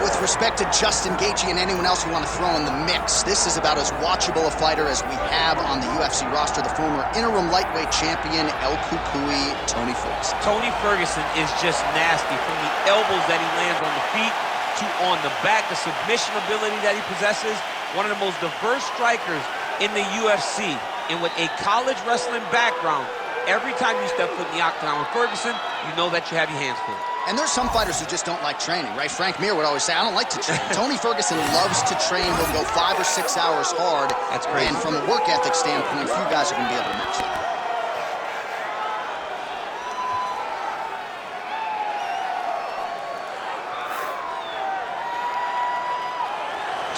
with respect to Justin Gaethje and anyone else you want to throw in the mix, this is about as watchable a fighter as we have on the UFC roster, the former interim lightweight champion, El Cucuy, Tony Ferguson. Tony Ferguson is just nasty. From the elbows that he lands on the feet to on the back, the submission ability that he possesses, one of the most diverse strikers in the UFC. And with a college wrestling background, every time you step foot in the octagon with Ferguson, you know that you have your hands full. And there's some fighters who just don't like training, right? Frank Mir would always say, I don't like to train. Tony Ferguson loves to train. He'll go 5 or 6 hours hard. That's crazy. And from a work ethic standpoint, few guys are going to be able to match that.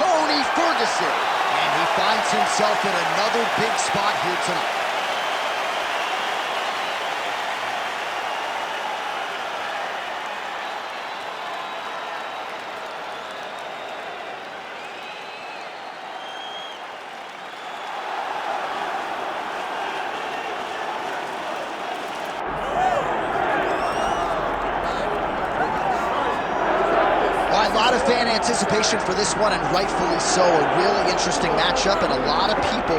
Tony Ferguson. And he finds himself in another big spot here tonight. A lot of fan anticipation for this one, and rightfully so. A really interesting matchup, and a lot of people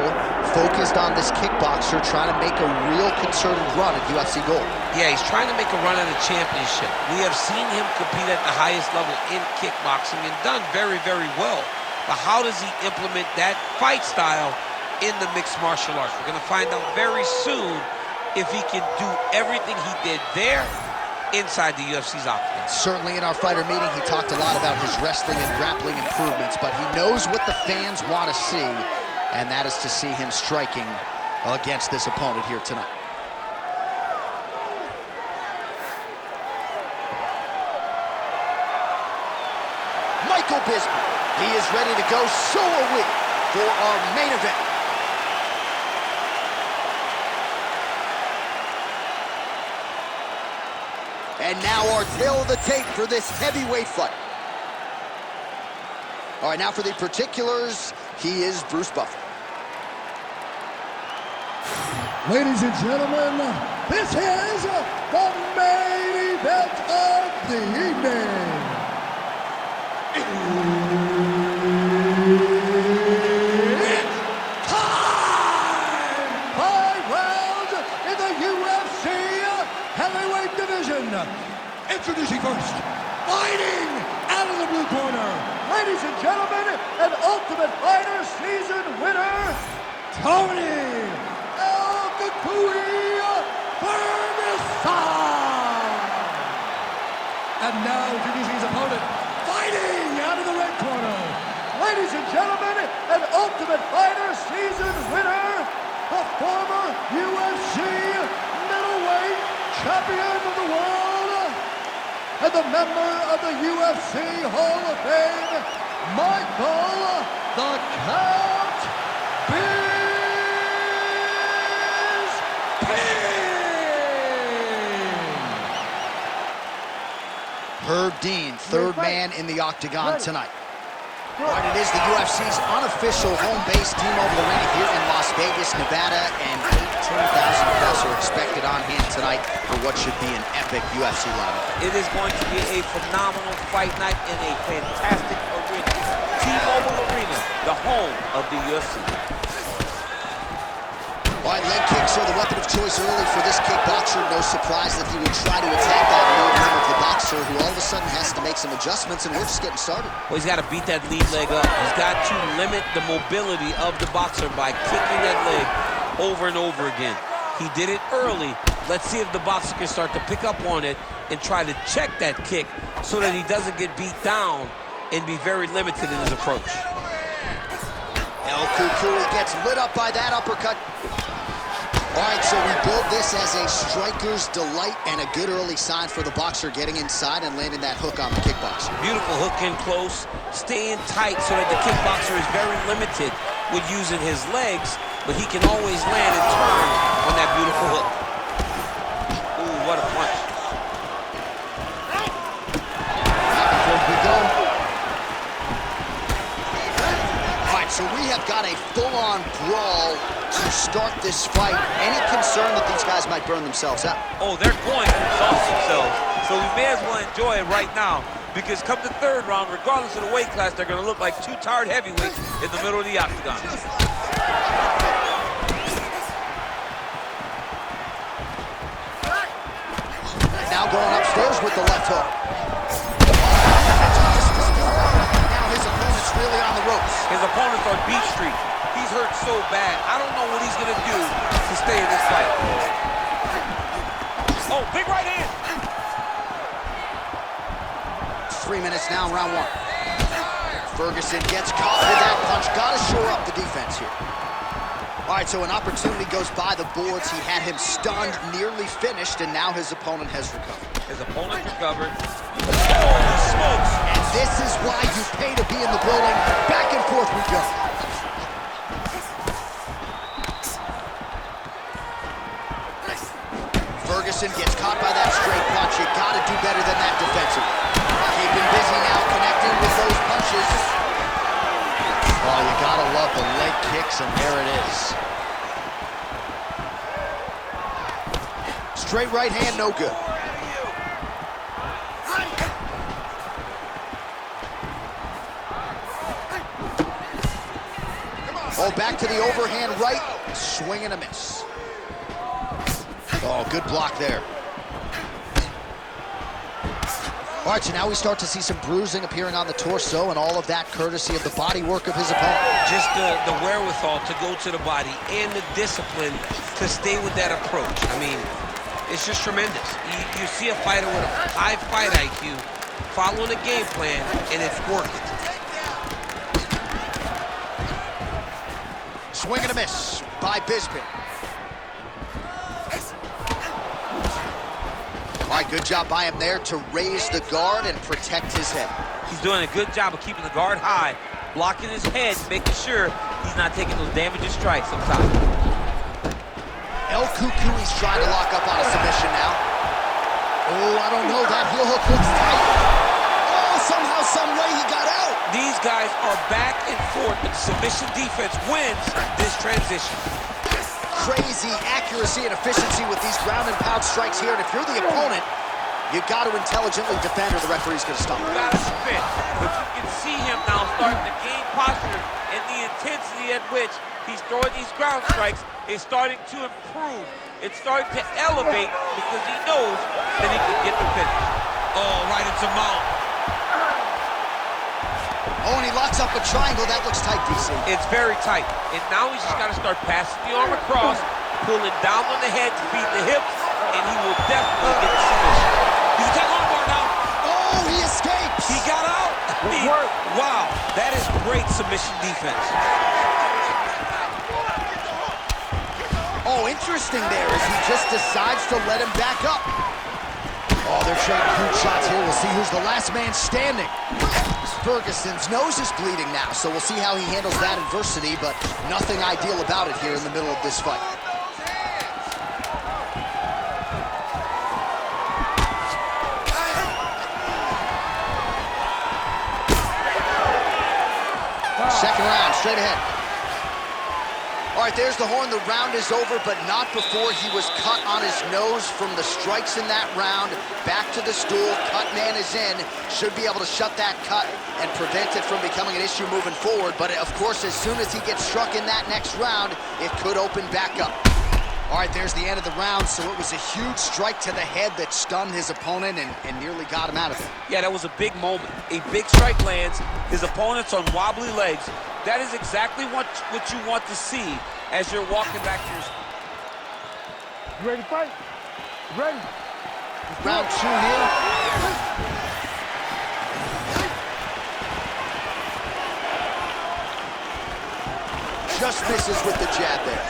focused on this kickboxer trying to make a real concerted run at UFC Gold. Yeah, he's trying to make a run at a championship. We have seen him compete at the highest level in kickboxing and done very, very well. But how does he implement that fight style in the mixed martial arts? We're going to find out very soon if he can do everything he did there inside the UFC's octagon. Certainly in our fighter meeting, he talked a lot about his wrestling and grappling improvements, but he knows what the fans want to see, and that is to see him striking against this opponent here tonight. Michael Bisping, he is ready to go, so are we, for our main event. And now our tail of the tape for this heavyweight fight. All right, now for the particulars, he is Bruce Buffer. Ladies and gentlemen, this is the main event of the evening. It's time! 5 rounds in the UFC heavyweight division. Introducing first, fighting out of the blue corner, ladies and gentlemen, an Ultimate Fighter season winner, Tony El Cucuy Ferguson. And now introducing his opponent, fighting out of the red corner, ladies and gentlemen, an Ultimate Fighter season winner, the former UFC middleweight champion of the world, and the member of the UFC Hall of Fame, Michael the Count Bisping. Herb Dean, third man in the octagon tonight. All right, it is the UFC's unofficial home base, T-Mobile Arena here in Las Vegas, Nevada, and 18,000 plus are expected on hand tonight for what should be an epic UFC lineup. It is going to be a phenomenal fight night in a fantastic arena. T-Mobile Arena, the home of the UFC. All right, leg kicks are the weapon of choice early for this kickboxer. No surprise that he would try to attack that lead arm of the boxer, who all of a sudden has to make some adjustments, and we're just getting started. Well, he's got to beat that lead leg up. He's got to limit the mobility of the boxer by kicking that leg over and over again. He did it early. Let's see if the boxer can start to pick up on it and try to check that kick so that he doesn't get beat down and be very limited in his approach. El Cucuy gets lit up by that uppercut. All right, so we build this as a striker's delight and a good early sign for the boxer getting inside and landing that hook on the kickboxer. Beautiful hook in close, staying tight so that the kickboxer is very limited with using his legs, but he can always land and turn on that beautiful hook. Ooh, what a punch. Before we go. All right, so we have got a full-on brawl to start this fight. Any concern that these guys might burn themselves out? Oh, they're going to exhaust themselves. So we may as well enjoy it right now because come the third round, regardless of the weight class, they're going to look like two tired heavyweights in the middle of the octagon. Now going upstairs with the left hook. Now his opponent's really on the ropes. His opponent's on Beat Street. He's hurt so bad. I don't know what he's going to do to stay in this fight. Oh, big right hand. 3 minutes now, round one. Ferguson gets caught with that punch. Got to shore up the defense here. All right, so an opportunity goes by the boards. He had him stunned, nearly finished, and now his opponent has recovered. His opponent recovered. Oh, smokes! And this is why you pay to be in the building. Back and forth we go. Ferguson gets caught by that straight punch. You got to do better than that defensively. Keeping busy now, connecting with those punches. Oh, you gotta love the leg kicks, and there it is. Straight right hand, no good. Oh, back to the overhand right. Swing and a miss. Oh, good block there. All right, so now we start to see some bruising appearing on the torso, and all of that courtesy of the body work of his opponent. Just the wherewithal to go to the body and the discipline to stay with that approach. I mean, it's just tremendous. You see a fighter with a high fight IQ following a game plan, and it's working. Swing and a miss by Bisping. All right, good job by him there to raise the guard and protect his head. He's doing a good job of keeping the guard high, blocking his head, making sure he's not taking those damaging strikes up top. El Cucuy's trying to lock up on a submission now. Oh, I don't know, that heel hook looks tight. Oh, somehow, some way he got out. These guys are back and forth, but the submission defense wins this transition. Crazy accuracy and efficiency with these ground and pound strikes here, and if you're the opponent, you got to intelligently defend or the referee's going to stop. You got to spin, but you can see him now starting to gain posture, and the intensity at which he's throwing these ground strikes is starting to improve. It's starting to elevate because he knows that he can get the finish. Oh, right into mount. Oh, and he locks up a triangle. That looks tight, DC. It's very tight. And now he's just got to start passing the arm across, pulling down on the head to feed the hips, and he will definitely get the submission. He's taking on the bar now. Oh, he escapes. He got out. Wow, that is great submission defense. Oh, interesting there as he just decides to let him back up. Oh, they're trading huge shots here. We'll see who's the last man standing. Ferguson's nose is bleeding now, so we'll see how he handles that adversity, but nothing ideal about it here in the middle of this fight. Second round, straight ahead. All right, there's the horn. The round is over, but not before he was cut on his nose from the strikes in that round. Back to the stool. Cut man is in. Should be able to shut that cut and prevent it from becoming an issue moving forward. But, of course, as soon as he gets struck in that next round, it could open back up. All right, there's the end of the round. So it was a huge strike to the head that stunned his opponent and nearly got him out of it. Yeah, that was a big moment. A big strike lands. His opponent's on wobbly legs. That is exactly what you want to see as you're walking back to your... You ready to fight? Ready? Round two here. Just misses with the jab there.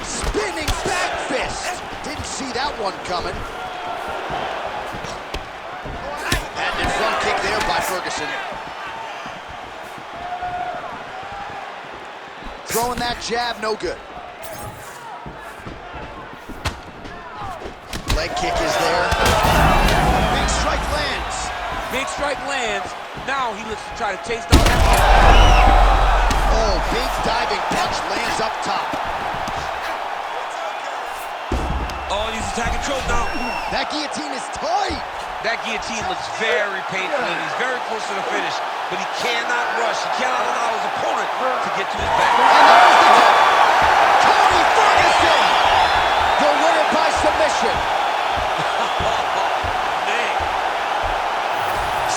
Spinning back fist. Didn't see that one coming. And in front kick there by Ferguson. Throwing that jab, no good. Leg kick is there. Big strike lands. Big strike lands. Now he looks to try to chase down that kick. Oh, big diving punch lands up top. Oh, he's attacking choke now. That guillotine is tight. That guillotine looks very painful, and he's very close to the finish, but he cannot rush. He cannot allow his opponent to get to his back. And there's the tip. Tony Ferguson, the winner by submission. Man.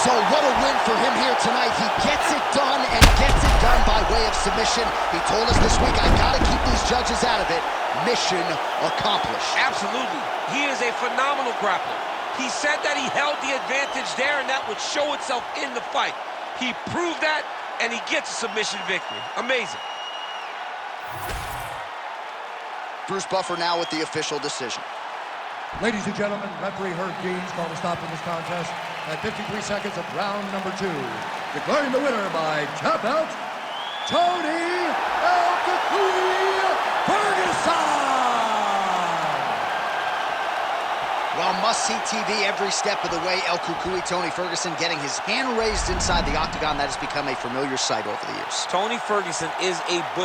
So what a win for him here tonight. He gets it done and gets it done by way of submission. He told us this week, I gotta keep these judges out of it. Mission accomplished. Absolutely. He is a phenomenal grappler. He said that he held the advantage there, and that would show itself in the fight. He proved that, and he gets a submission victory. Amazing. Bruce Buffer now with the official decision. Ladies and gentlemen, referee Herb Dean's called a stop in this contest at 53 seconds of round number 2. Declaring the winner by tap out, Tony Ferguson! Well, must-see TV every step of the way. El Cucuy, Tony Ferguson, getting his hand raised inside the octagon. That has become a familiar sight over the years. Tony Ferguson is a